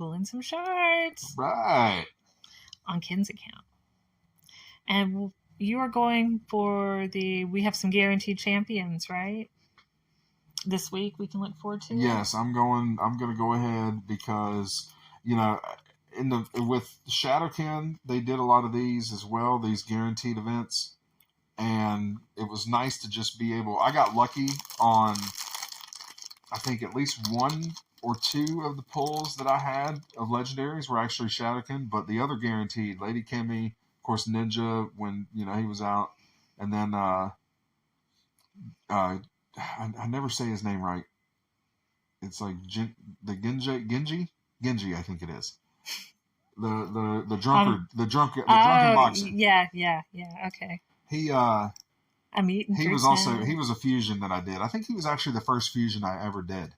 pulling some shards. Right. On Ken's account. And you are going for we have some guaranteed champions, right? This week we can look forward to. Yes, I'm going to go ahead because, with Shadowkin, they did a lot of these as well, these guaranteed events. And it was nice to just be able, I got lucky on, I think at least one or two of the pulls that I had of legendaries were actually Shadowkin, but the other guaranteed, Lady Kimmy, of course, Ninja when, he was out. And then, I never say his name right. It's like Genji, I think it is. The drunkard, the drunken boxer. Yeah. Okay. He was a fusion that I did. I think he was actually the first fusion I ever did.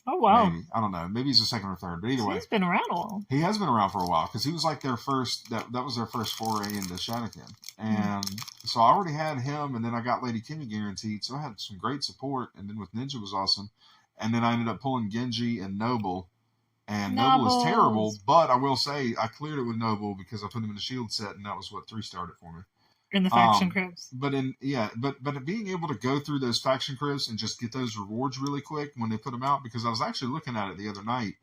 Oh, wow. Maybe. I don't know. Maybe he's the second or third, but either way. He's been around a while. He has been around for a while because he was like their first, that was their first foray into Shadowkin. And so I already had him, and then I got Lady Kimmy guaranteed, so I had some great support, and then with Ninja was awesome. And then I ended up pulling Genji and Noble, and Noble is terrible, but I will say I cleared it with Noble because I put him in the shield set, and that was what 3-starred it for me. In the faction cribs. But being able to go through those faction cribs and just get those rewards really quick when they put them out, because I was actually looking at it the other night,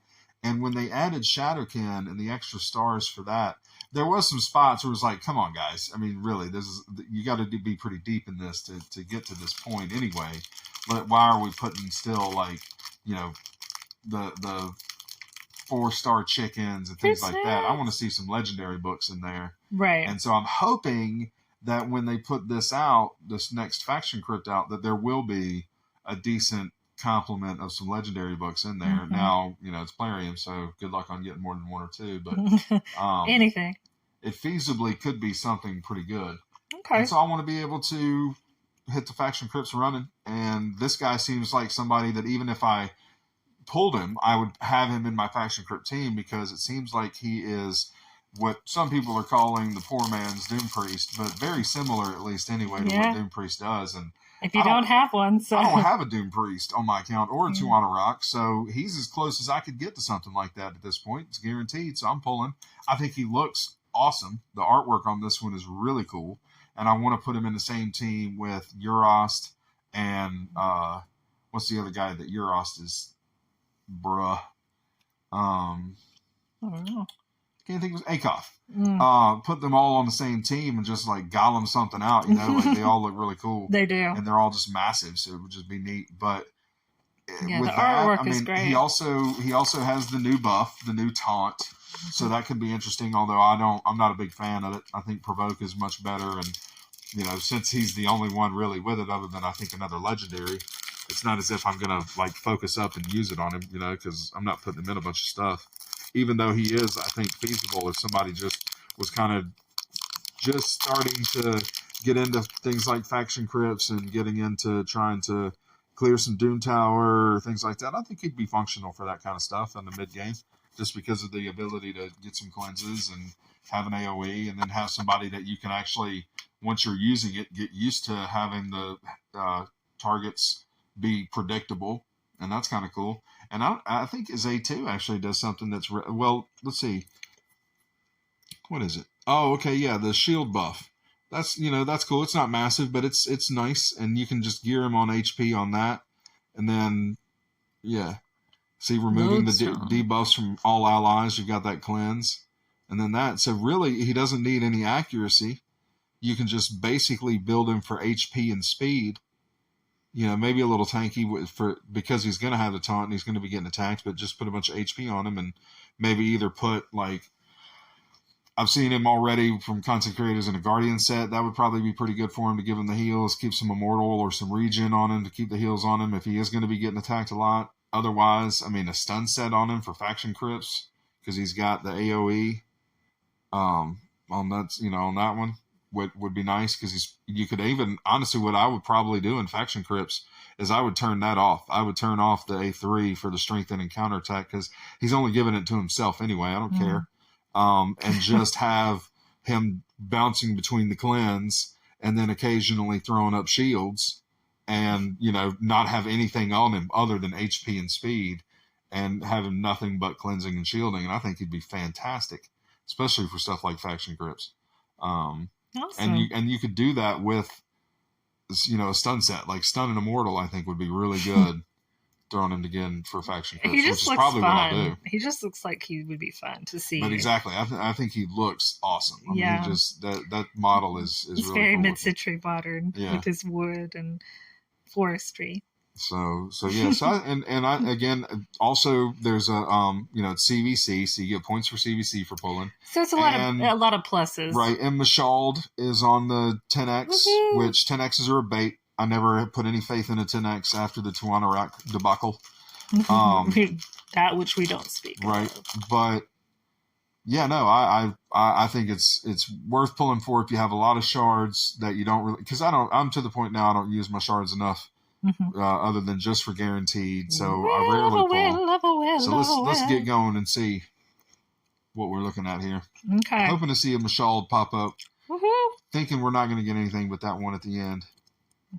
and when they added Shadowkin and the extra stars for that, there was some spots where it was like, come on, guys. I mean, really, you got to be pretty deep in this to get to this point anyway. But why are we putting still the 4-star chickens and things like that? I want to see some legendary books in there, right? And so I'm hoping that when they put this next faction crypt out, that there will be a decent complement of some legendary books in there. Mm-hmm. Now, it's Plarium, so good luck on getting more than one or two, but anything. It feasibly could be something pretty good. Okay. And so I want to be able to hit the faction crypts running, and this guy seems like somebody that even if I pulled him, I would have him in my faction crypt team, because it seems like he is what some people are calling the poor man's Doom Priest, but very similar, at least anyway, to what Doom Priest does. And if you don't have one, so I don't have a Doom Priest on my account or a Tuana Rock, so he's as close as I could get to something like that at this point. It's guaranteed, so I'm pulling. I think he looks awesome. The artwork on this one is really cool, and I want to put him in the same team with Urost and what's the other guy that Urost is? I don't know. Can't think it was Akoff. Put them all on the same team and just like golem something out, like they all look really cool. They do. And they're all just massive, so it would just be neat. But with the artwork is great. He also has the new buff, the new taunt. So that could be interesting, although I'm not a big fan of it. I think Provoke is much better, and since he's the only one really with it other than I think another legendary, it's not as if I'm gonna like focus up and use it on him, because I'm not putting him in a bunch of stuff. Even though he is, I think, feasible if somebody just was kind of just starting to get into things like faction crypts and getting into trying to clear some Doom Tower or things like that. I think he'd be functional for that kind of stuff in the mid game, just because of the ability to get some cleanses and have an AoE, and then have somebody that you can actually, once you're using it, get used to having the targets be predictable, and that's kind of cool. And I think his A2 actually does something that's let's see. What is it? Oh, okay, yeah, the shield buff. That's that's cool. It's not massive, but it's nice, and you can just gear him on HP on that, and then see, removing the debuffs from all allies. You got that cleanse, and then that. So really, he doesn't need any accuracy. You can just basically build him for HP and speed. Maybe a little tanky because he's going to have the taunt and he's going to be getting attacked, but just put a bunch of HP on him, and maybe either put I've seen him already from content creators in a Guardian set. That would probably be pretty good for him to give him the heals, keep some immortal or some regen on him to keep the heals on him if he is going to be getting attacked a lot. Otherwise, a stun set on him for faction crypts because he's got the AoE on that one. Would be nice, because you could even, honestly, what I would probably do in faction crypts is I would turn that off. I would turn off the A3 for the strengthen and counterattack, because he's only giving it to himself anyway. I don't care. And just have him bouncing between the cleanse and then occasionally throwing up shields, and not have anything on him other than HP and speed, and having nothing but cleansing and shielding, and I think he'd be fantastic, especially for stuff like faction grips. Awesome. And you could do that with, a stun set like stun and immortal. I think would be really good. Throwing him again for faction grips, He which just is looks probably fun. what I'll do. He just looks like he would be fun to see. But exactly, I think he looks awesome. I Yeah. mean, he just that model is He's really very cool mid-century modern with his wood and forestry. So yeah. So I again also there's a it's CVC, so you get points for CVC for pulling. So it's a lot of pluses, right? And Mashald is on the 10x, Woo-hoo! which 10x's are a bait. I never put any faith in a 10x after the Tijuana Rock debacle. That which we don't speak right of. But yeah, no, I think it's worth pulling for if you have a lot of shards that you don't really, because I'm to the point now I don't use my shards enough other than just for guaranteed, so I rarely pull. So let's get going and see what we're looking at here. Okay. Hoping to see a Mashald pop up. Woohoo! Thinking we're not going to get anything but that one at the end.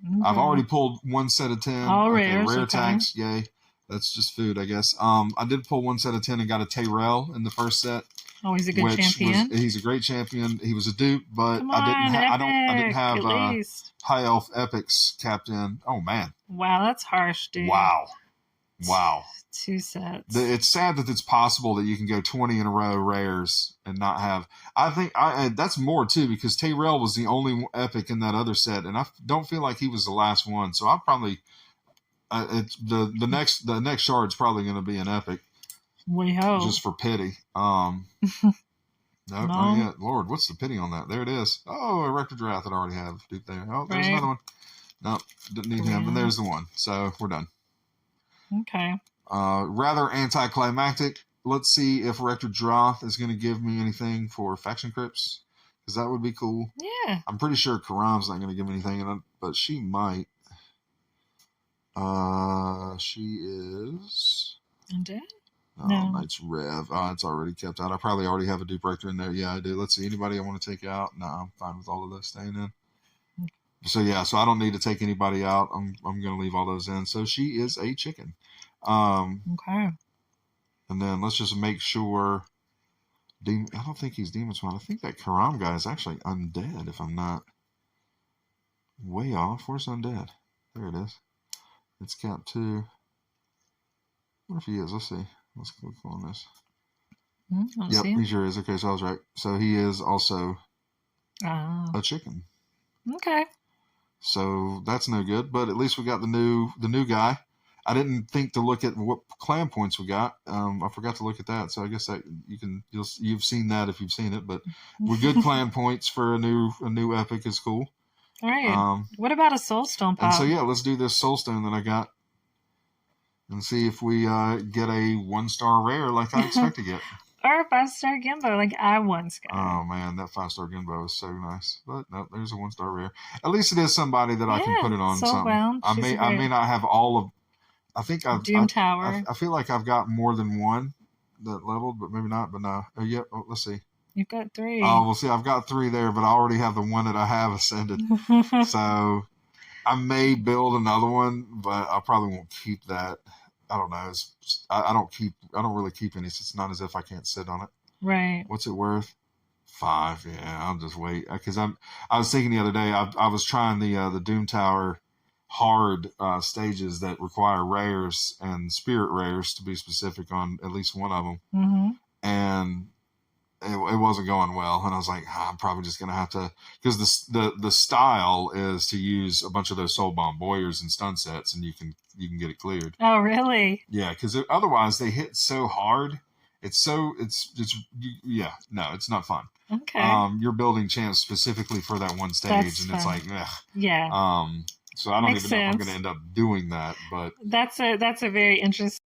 Okay. I've already pulled one set of 10. All rares, rare tags, yay. That's just food, I guess. I did pull one set of 10 and got a Tyrell in the first set. Oh, he's a good champion. He's a great champion. He was a dupe, but I didn't have high elf epics capped in. Oh man! Wow, that's harsh, dude. Wow. 2 sets. It's sad that it's possible that you can go 20 in a row rares and not have. I think that's more too, because Tyrell was the only epic in that other set, and I don't feel like he was the last one. So I'll probably the next shard's probably going to be an epic. We hope. Just for pity. No. Oh yeah, Lord, what's the pity on that? There it is. Oh, a Rector Drath that I already have. Dude, there. Oh, there's another one. No, didn't need him, and there's the one. So we're done. Okay. Rather anticlimactic. Let's see if Rector Droth is going to give me anything for faction crypts, because that would be cool. Yeah. I'm pretty sure Karam's not going to give me anything, but she might. She is undead. No, Knight's Rev. It's already kept out. I probably already have a dupe Rector in there. Yeah, I do. Let's see. Anybody I want to take out? No, I'm fine with all of those staying in. So yeah, so I don't need to take anybody out. I'm going to leave all those in. So she is a chicken. Okay. And then let's just make sure. I don't think he's Demon Spawn. I think that Karam guy is actually undead. If I'm not way off, where's undead? There it is. It's capped 2. What if he is? Let's see. Let's click on this. Yep, he sure is. Okay, so I was right. So he is also a chicken. Okay. So that's no good, but at least we got the new guy. I didn't think to look at what clan points we got. I forgot to look at that. So I guess that you've seen that if you've seen it. But we're good clan points for a new epic is cool. All right. What about a Soulstone pop? And so yeah, let's do this Soulstone that I got. And see if we get a 1-star rare like I expect to get. Or a 5-star Gimbo like I once got. Oh, man, that 5-star Gimbo is so nice. But no, there's a 1-star rare. At least it is somebody that I can put it on something. I may not have all of... I think Doom Tower. I feel like I've got more than one that leveled, but maybe not. But no. Oh, yep. Oh, let's see. You've got 3. Oh, we'll see. I've got 3 there, but I already have the one that I have ascended. So I may build another one, but I probably won't keep that. I don't know. I don't really keep any. So it's not as if I can't sit on it. Right. What's it worth? 5. Yeah, I'll just wait because I was thinking the other day. I was trying the Doom Tower hard stages that require rares and spirit rares to be specific on at least one of them, and it wasn't going well. And I was like, I'm probably just gonna have to, because the style is to use a bunch of those Soul Bomb Boyers and stun sets, and you can get it cleared. Oh, really? Yeah, because otherwise they hit so hard. It's not fun. Okay. You're building champs specifically for that one stage, That's and fun. it's like, ugh. Yeah. So I don't Makes even know if I'm sense. going to end up doing that, but That's a very interesting